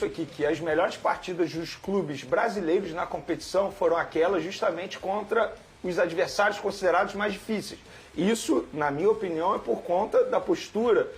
aqui que as melhores partidas dos clubes brasileiros na competição foram aquelas justamente contra os adversários considerados mais difíceis. Isso, na minha opinião, é por conta da postura,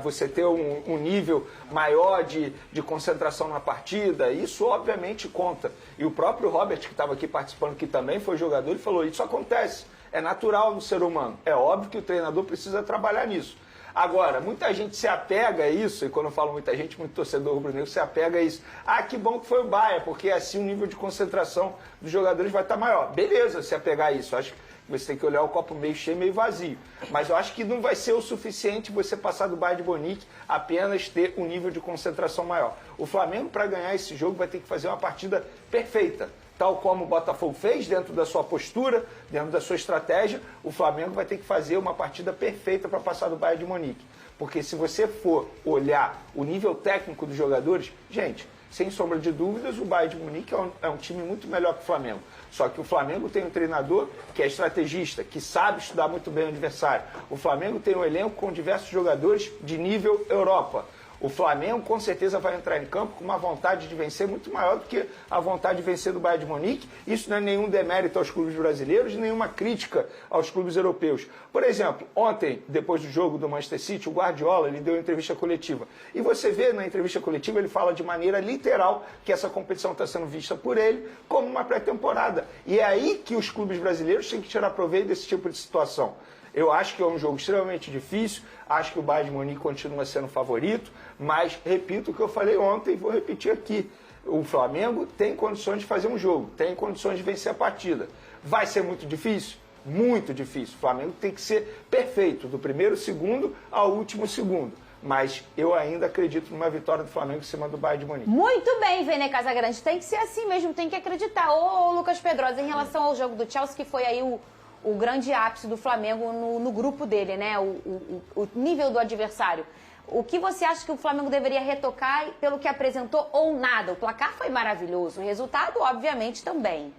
você ter um nível maior de concentração na partida. Isso, obviamente, conta. E o próprio Robert, que estava aqui participando, que também foi jogador, ele falou, isso acontece, é natural no ser humano. É óbvio que o treinador precisa trabalhar nisso. Agora, muita gente se apega a isso, e quando eu falo muita gente, muito torcedor rubro-negro se apega a isso. Ah, que bom que foi o Bahia, porque assim o nível de concentração dos jogadores vai estar maior. Beleza, se apegar a isso. Acho que você tem que olhar o copo meio cheio, meio vazio. Mas eu acho que não vai ser o suficiente você passar do Bayern de Munique apenas ter um nível de concentração maior. O Flamengo, para ganhar esse jogo, vai ter que fazer uma partida perfeita. Tal como o Botafogo fez, dentro da sua postura, dentro da sua estratégia, o Flamengo vai ter que fazer uma partida perfeita para passar do Bayern de Munique. Porque se você for olhar o nível técnico dos jogadores, gente, sem sombra de dúvidas, o Bayern de Munique é um time muito melhor que o Flamengo. Só que o Flamengo tem um treinador que é estrategista, que sabe estudar muito bem o adversário. O Flamengo tem um elenco com diversos jogadores de nível Europa. O Flamengo com certeza vai entrar em campo com uma vontade de vencer muito maior do que a vontade de vencer do Bayern de Munique. Isso não é nenhum demérito aos clubes brasileiros, nenhuma crítica aos clubes europeus. Por exemplo, ontem, depois do jogo do Manchester City, o Guardiola ele deu uma entrevista coletiva. E você vê na entrevista coletiva, ele fala de maneira literal que essa competição está sendo vista por ele como uma pré-temporada. E é aí que os clubes brasileiros têm que tirar proveito desse tipo de situação. Eu acho que é um jogo extremamente difícil, acho que o Bayern de Munique continua sendo favorito, mas repito o que eu falei ontem e vou repetir aqui. O Flamengo tem condições de fazer um jogo, tem condições de vencer a partida. Vai ser muito difícil? Muito difícil. O Flamengo tem que ser perfeito, do primeiro segundo ao último segundo. Mas eu ainda acredito numa vitória do Flamengo em cima do Bayern de Munique. Muito bem, Vene Casagrande. Tem que ser assim mesmo, tem que acreditar. Ô, Lucas Pedrosa, em relação ao jogo do Chelsea, que foi aí o grande ápice do Flamengo no grupo dele, né? O nível do adversário. O que você acha que o Flamengo deveria retocar pelo que apresentou ou nada? O placar foi maravilhoso, o resultado, obviamente, também.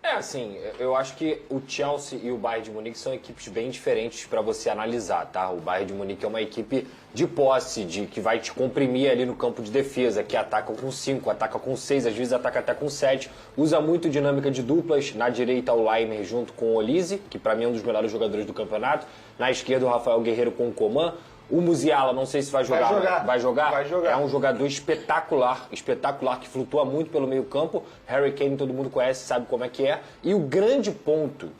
Assim, eu acho que o Chelsea e o Bayern de Munique são equipes bem diferentes para você analisar, tá? O Bayern de Munique é uma equipe de posse, que vai te comprimir ali no campo de defesa, que ataca com 5, ataca com 6, às vezes ataca até com 7, usa muito dinâmica de duplas, na direita o Laimer junto com o Olise, que para mim é um dos melhores jogadores do campeonato, na esquerda o Rafael Guerreiro com o Coman. O Musiala, não sei se vai jogar. Vai jogar? Vai jogar. É um jogador espetacular, que flutua muito pelo meio campo. Harry Kane todo mundo conhece, sabe como é que é. E o grande ponto,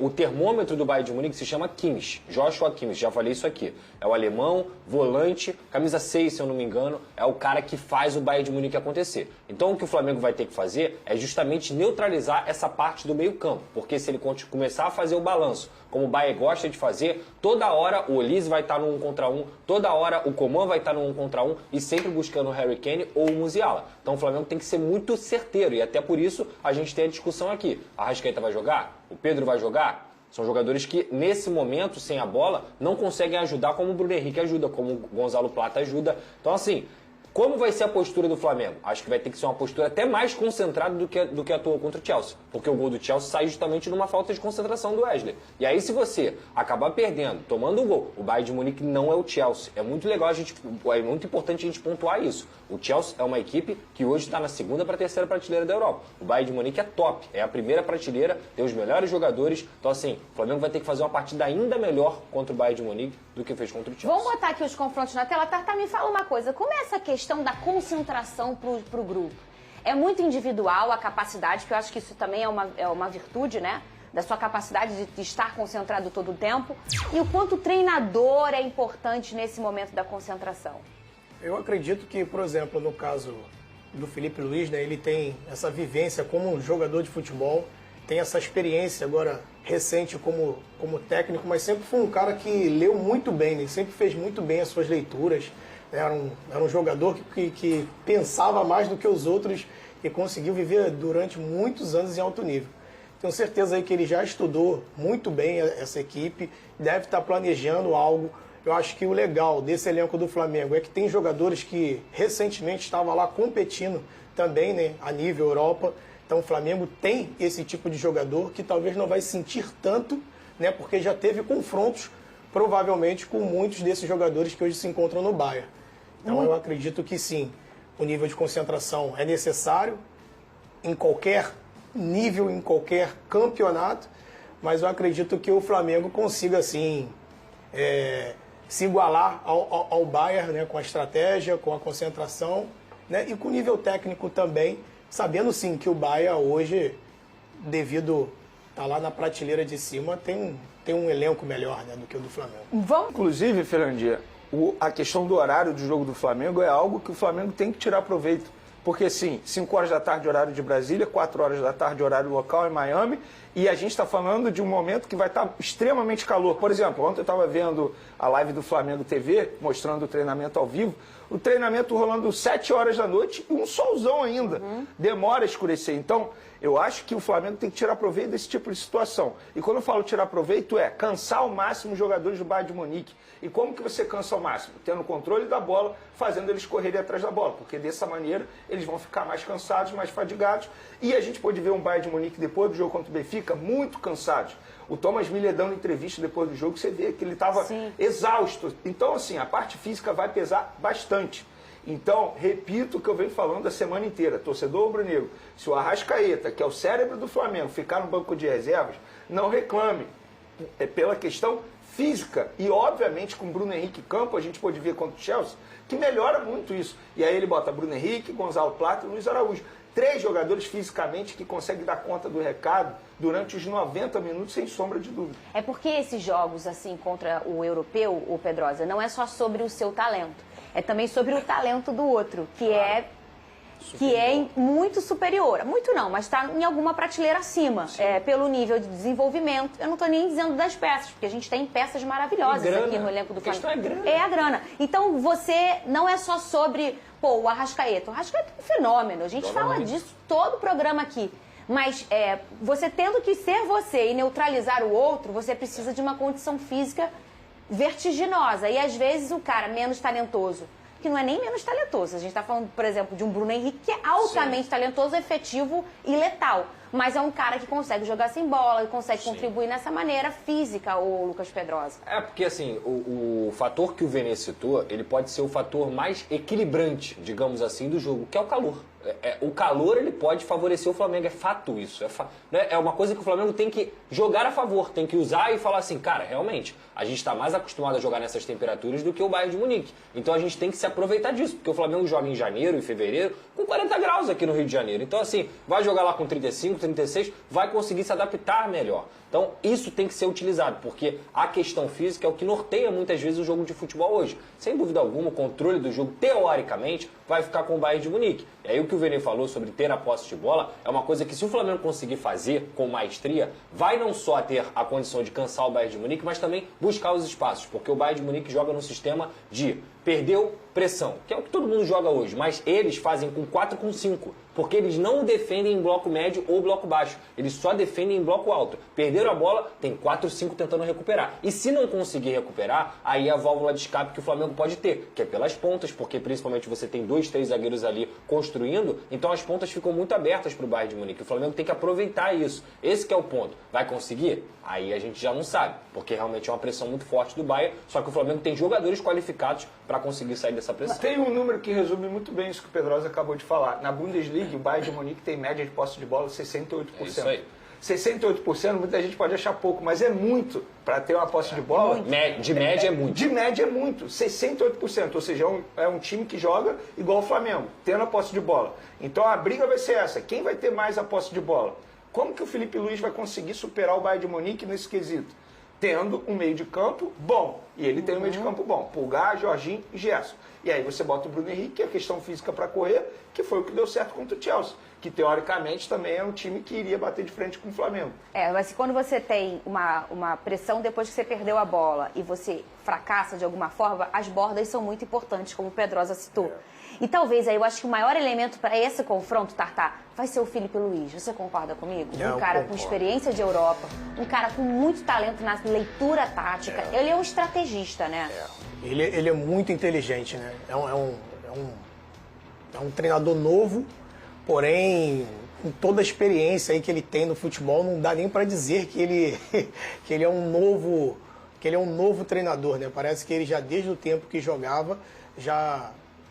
o termômetro do Bayern de Munique se chama Kimmich, Joshua Kimmich, já falei isso aqui. É o alemão, volante, camisa 6, se eu não me engano, é o cara que faz o Bayern de Munique acontecer. Então o que o Flamengo vai ter que fazer é justamente neutralizar essa parte do meio campo. Porque se ele começar a fazer o balanço, como o Bayern gosta de fazer, toda hora o Olise vai estar no 1 contra 1, toda hora o Coman vai estar no 1 contra 1 e sempre buscando o Harry Kane ou o Musiala. Então o Flamengo tem que ser muito certeiro e até por isso a gente tem a discussão aqui. A Arrascaeta vai jogar? O Pedro vai jogar? São jogadores que, nesse momento, sem a bola, não conseguem ajudar como o Bruno Henrique ajuda, como o Gonzalo Plata ajuda. Então, assim, como vai ser a postura do Flamengo? Acho que vai ter que ser uma postura até mais concentrada do que atuou contra o Chelsea. Porque o gol do Chelsea sai justamente numa falta de concentração do Wesley. E aí, se você acabar perdendo, tomando o gol, o Bayern de Munique não é o Chelsea. É muito legal, é muito importante a gente pontuar isso. O Chelsea é uma equipe que hoje está na segunda para a terceira prateleira da Europa. O Bayern de Munique é top, é a primeira prateleira, tem os melhores jogadores. Então, assim, o Flamengo vai ter que fazer uma partida ainda melhor contra o Bayern de Munique do que fez contra o Chelsea. Vamos botar aqui os confrontos na tela. Tartar, me fala uma coisa. Como é essa questão da concentração pro grupo? É muito individual a capacidade, que eu acho que isso também é uma virtude, né? Da sua capacidade de estar concentrado todo o tempo. E o quanto o treinador é importante nesse momento da concentração. Eu acredito que, por exemplo, no caso do Felipe Luiz, né, ele tem essa vivência como jogador de futebol, tem essa experiência agora recente como técnico, mas sempre foi um cara que leu muito bem, né, sempre fez muito bem as suas leituras. Era um jogador que pensava mais do que os outros e conseguiu viver durante muitos anos em alto nível. Tenho certeza aí que ele já estudou muito bem essa equipe, deve estar planejando algo. Eu acho que o legal desse elenco do Flamengo é que tem jogadores que recentemente estavam lá competindo também, né, a nível Europa. Então o Flamengo tem esse tipo de jogador que talvez não vai sentir tanto, né, porque já teve confrontos provavelmente com muitos desses jogadores que hoje se encontram no Bayern. Então eu acredito que sim, o nível de concentração é necessário em qualquer nível, em qualquer campeonato, mas eu acredito que o Flamengo consiga, assim, se igualar ao Bayern, né, com a estratégia, com a concentração, né, e com o nível técnico também, sabendo sim que o Bayern hoje, devido estar lá na prateleira de cima, tem um elenco melhor, né, do que o do Flamengo. Inclusive, Fernandinha, a questão do horário do jogo do Flamengo é algo que o Flamengo tem que tirar proveito. Porque, sim, 5 horas da tarde, horário de Brasília, 4 horas da tarde, horário local em Miami, e a gente está falando de um momento que vai estar extremamente calor. Por exemplo, ontem eu estava vendo a live do Flamengo TV, mostrando o treinamento ao vivo, o treinamento rolando 7 horas da noite e um solzão ainda. Demora a escurecer. Então, eu acho que o Flamengo tem que tirar proveito desse tipo de situação. E quando eu falo tirar proveito, é cansar ao máximo os jogadores do Bayern de Munique. E como que você cansa ao máximo? Tendo o controle da bola, fazendo eles correrem atrás da bola. Porque dessa maneira eles vão ficar mais cansados, mais fadigados. E a gente pode ver um Bayern de Munique depois do jogo contra o Benfica muito cansados. O Thomas Müller dando entrevista depois do jogo, você vê que ele estava exausto. Então, assim, a parte física vai pesar bastante. Então, repito o que eu venho falando a semana inteira. Torcedor rubro-negro, se o Arrascaeta, que é o cérebro do Flamengo, ficar no banco de reservas, não reclame. É pela questão física. E, obviamente, com o Bruno Henrique em campo, a gente pode ver contra o Chelsea, que melhora muito isso. E aí ele bota Bruno Henrique, Gonzalo Plata e Luiz Araújo. 3 jogadores fisicamente que conseguem dar conta do recado durante os 90 minutos, sem sombra de dúvida. É porque esses jogos, assim, contra o europeu, o Pedrosa, não é só sobre o seu talento. É também sobre o talento do outro, que é muito superior. Muito não, mas está em alguma prateleira acima, pelo nível de desenvolvimento. Eu não estou nem dizendo das peças, porque a gente tem peças maravilhosas aqui no elenco do Flamengo. A questão é grana. É a grana. Então, você não é só sobre, o Arrascaeta. O Arrascaeta é um fenômeno. A gente fala disso todo o programa aqui. Mas você tendo que ser você e neutralizar o outro, você precisa de uma condição física vertiginosa. E às vezes o cara menos talentoso, que não é nem menos talentoso, a gente está falando, por exemplo, de um Bruno Henrique que é altamente talentoso, efetivo e letal. Mas é um cara que consegue jogar sem bola e consegue contribuir nessa maneira física, o Lucas Pedrosa. É, porque assim, o fator que o Vene citou, ele pode ser o fator mais equilibrante, digamos assim, do jogo, que é o calor. O calor, ele pode favorecer o Flamengo, é fato isso. É uma coisa que o Flamengo tem que jogar a favor, tem que usar e falar assim, cara, realmente, a gente está mais acostumado a jogar nessas temperaturas do que o Bayern de Munique. Então a gente tem que se aproveitar disso, porque o Flamengo joga em janeiro e fevereiro com 40 graus aqui no Rio de Janeiro. Então assim, vai jogar lá com 35, 36, vai conseguir se adaptar melhor. Então isso tem que ser utilizado, porque a questão física é o que norteia muitas vezes o jogo de futebol hoje. Sem dúvida alguma, o controle do jogo, teoricamente, vai ficar com o Bayern de Munique. E aí o que o Vene falou sobre ter a posse de bola é uma coisa que se o Flamengo conseguir fazer com maestria, vai não só ter a condição de cansar o Bayern de Munique, mas também buscar os espaços, porque o Bayern de Munique joga no sistema de perdeu pressão, que é o que todo mundo joga hoje, mas eles fazem com 4 com 5, porque eles não defendem em bloco médio ou bloco baixo, eles só defendem em bloco alto. Perderam a bola, tem 4 5 tentando recuperar. E se não conseguir recuperar, aí é a válvula de escape que o Flamengo pode ter, que é pelas pontas, porque principalmente você tem 2, 3 zagueiros ali construindo, então as pontas ficam muito abertas para o Bayern de Munique. O Flamengo tem que aproveitar isso. Esse que é o ponto. Vai conseguir? Aí a gente já não sabe, porque realmente é uma pressão muito forte do Bayern, só que o Flamengo tem jogadores qualificados para conseguir sair dessa pressão. Tem um número que resume muito bem isso que o Pedrosa acabou de falar. Na Bundesliga, o Bayern de Munique tem média de posse de bola 68%. É isso aí. 68%, muita gente pode achar pouco, mas é muito para ter uma posse de bola. De média é muito. De média é muito, 68%. Ou seja, é um time que joga igual o Flamengo, tendo a posse de bola. Então a briga vai ser essa. Quem vai ter mais a posse de bola? Como que o Felipe Luiz vai conseguir superar o Bayern de Munique nesse quesito? Tendo um meio de campo bom. E ele tem um meio de campo bom. Pulgar, Jorginho e Gerson. E aí você bota o Bruno Henrique, que é a questão física para correr, que foi o que deu certo contra o Chelsea. Que teoricamente também é um time que iria bater de frente com o Flamengo. Mas quando você tem uma pressão depois que você perdeu a bola e você fracassa de alguma forma, as bordas são muito importantes, como o Pedrosa citou. E talvez aí eu acho que o maior elemento para esse confronto, Tartá, vai ser o Felipe Luiz. Você concorda comigo? Um cara com experiência de Europa, um cara com muito talento na leitura tática. Ele é um estrategista, né? Ele é muito inteligente, né? É um treinador novo, porém, com toda a experiência aí que ele tem no futebol, não dá nem para dizer que ele é um novo treinador, né? Parece que ele já desde o tempo que jogava já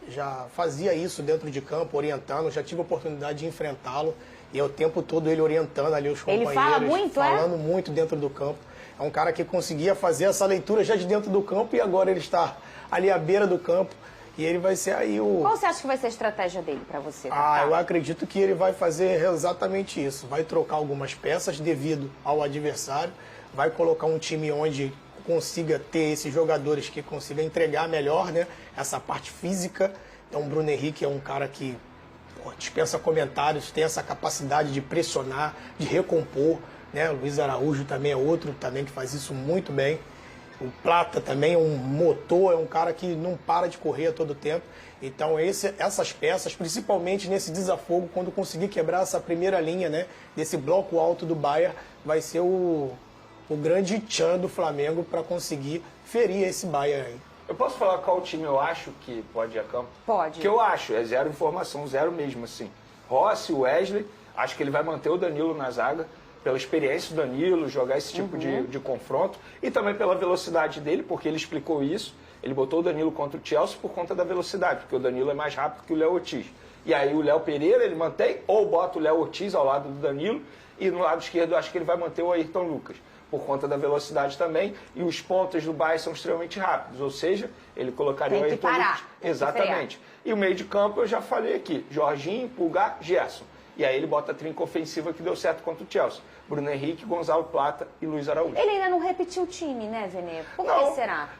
já fazia isso dentro de campo, orientando, já tive a oportunidade de enfrentá-lo, e é o tempo todo ele orientando ali os companheiros, ele fala muito, falando muito dentro do campo. É um cara que conseguia fazer essa leitura já de dentro do campo, e agora ele está ali à beira do campo, e ele vai ser aí o... Qual você acha que vai ser a estratégia dele para você? Eu acredito que ele vai fazer exatamente isso. Vai trocar algumas peças devido ao adversário, vai colocar um time onde consiga ter esses jogadores que consiga entregar melhor, né, essa parte física. Então o Bruno Henrique é um cara que dispensa comentários, tem essa capacidade de pressionar, de recompor, né? O Luiz Araújo também é outro também que faz isso muito bem. O Plata também é um motor, é um cara que não para de correr a todo tempo. Então essas peças, principalmente nesse desafogo, quando conseguir quebrar essa primeira linha, né, desse bloco alto do Bayern, vai ser o grande tchan do Flamengo para conseguir ferir esse Bayern aí. Eu posso falar qual time eu acho que pode ir a campo? Pode. Que eu acho, é zero informação, zero mesmo, assim. Rossi, Wesley, acho que ele vai manter o Danilo na zaga, pela experiência do Danilo, jogar esse tipo de confronto, e também pela velocidade dele, porque ele explicou isso. Ele botou o Danilo contra o Chelsea por conta da velocidade, porque o Danilo é mais rápido que o Léo Ortiz. E aí o Léo Pereira ele mantém, ou bota o Léo Ortiz ao lado do Danilo, e no lado esquerdo eu acho que ele vai manter o Ayrton Lucas, por conta da velocidade também, e os pontas do Bayern são extremamente rápidos, ou seja, ele colocaria o Ayrton Lucas. Exatamente. E o meio de campo eu já falei aqui, Jorginho, Pulgar, Gerson. E aí ele bota a trinca ofensiva que deu certo contra o Chelsea. Bruno Henrique, Gonzalo Plata e Luiz Araújo. Ele ainda não repetiu o time, né, Vene? Por que será?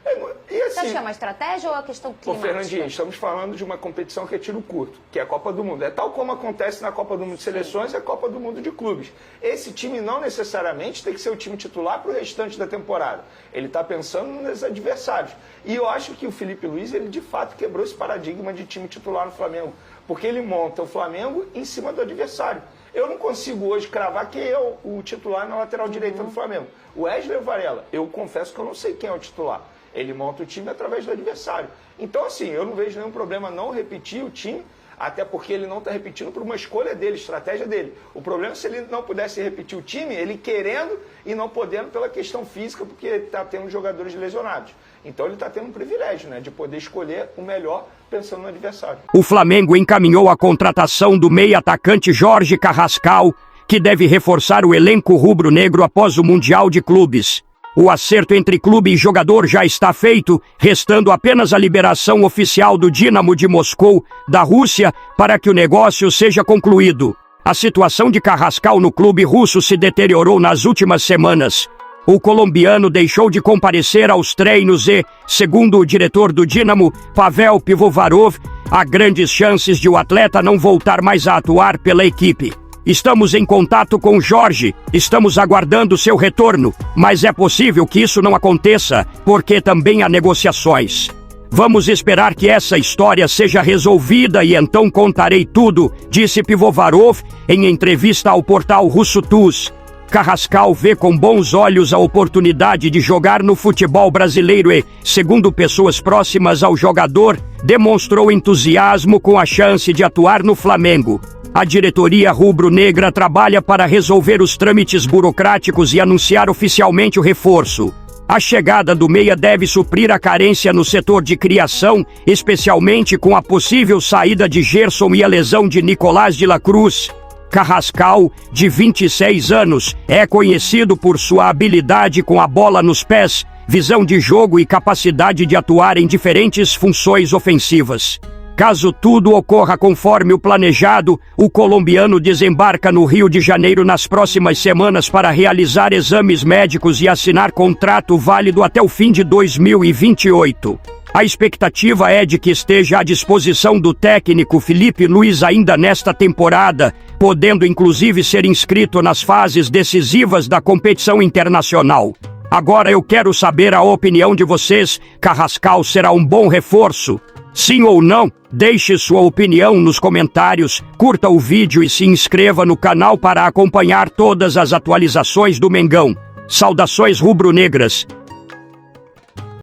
E assim, você acha que é uma estratégia ou é uma questão climática? Fernandinho, estamos falando de uma competição que é tiro curto, que é a Copa do Mundo. É tal como acontece na Copa do Mundo de Seleções e a Copa do Mundo de Clubes. Esse time não necessariamente tem que ser o time titular para o restante da temporada. Ele está pensando nos adversários. E eu acho que o Felipe Luiz, ele de fato quebrou esse paradigma de time titular no Flamengo. Porque ele monta o Flamengo em cima do adversário. Eu não consigo hoje cravar quem é o titular na lateral direita do Flamengo. O Wesley ou o Varela? Eu confesso que eu não sei quem é o titular. Ele monta o time através do adversário. Então, assim, eu não vejo nenhum problema não repetir o time, até porque ele não está repetindo por uma escolha dele, estratégia dele. O problema é se ele não pudesse repetir o time, ele querendo e não podendo pela questão física, porque está tendo jogadores lesionados. Então ele está tendo um privilégio, né, de poder escolher o melhor pensando no adversário. O Flamengo encaminhou a contratação do meio-atacante Jorge Carrascal, que deve reforçar o elenco rubro-negro após o Mundial de Clubes. O acerto entre clube e jogador já está feito, restando apenas a liberação oficial do Dínamo de Moscou, da Rússia, para que o negócio seja concluído. A situação de Carrascal no clube russo se deteriorou nas últimas semanas. O colombiano deixou de comparecer aos treinos e, segundo o diretor do Dínamo, Pavel Pivovarov, há grandes chances de o atleta não voltar mais a atuar pela equipe. Estamos em contato com Jorge, estamos aguardando seu retorno, mas é possível que isso não aconteça, porque também há negociações. Vamos esperar que essa história seja resolvida e então contarei tudo, disse Pivovarov em entrevista ao portal russo TUS. Carrascal vê com bons olhos a oportunidade de jogar no futebol brasileiro e, segundo pessoas próximas ao jogador, demonstrou entusiasmo com a chance de atuar no Flamengo. A diretoria rubro-negra trabalha para resolver os trâmites burocráticos e anunciar oficialmente o reforço. A chegada do meia deve suprir a carência no setor de criação, especialmente com a possível saída de Gerson e a lesão de Nicolás de la Cruz. Carrascal, de 26 anos, é conhecido por sua habilidade com a bola nos pés, visão de jogo e capacidade de atuar em diferentes funções ofensivas. Caso tudo ocorra conforme o planejado, o colombiano desembarca no Rio de Janeiro nas próximas semanas para realizar exames médicos e assinar contrato válido até o fim de 2028. A expectativa é de que esteja à disposição do técnico Felipe Luiz ainda nesta temporada, podendo inclusive ser inscrito nas fases decisivas da competição internacional. Agora eu quero saber a opinião de vocês. Carrascal será um bom reforço? Sim ou não? Deixe sua opinião nos comentários, curta o vídeo e se inscreva no canal para acompanhar todas as atualizações do Mengão. Saudações rubro-negras!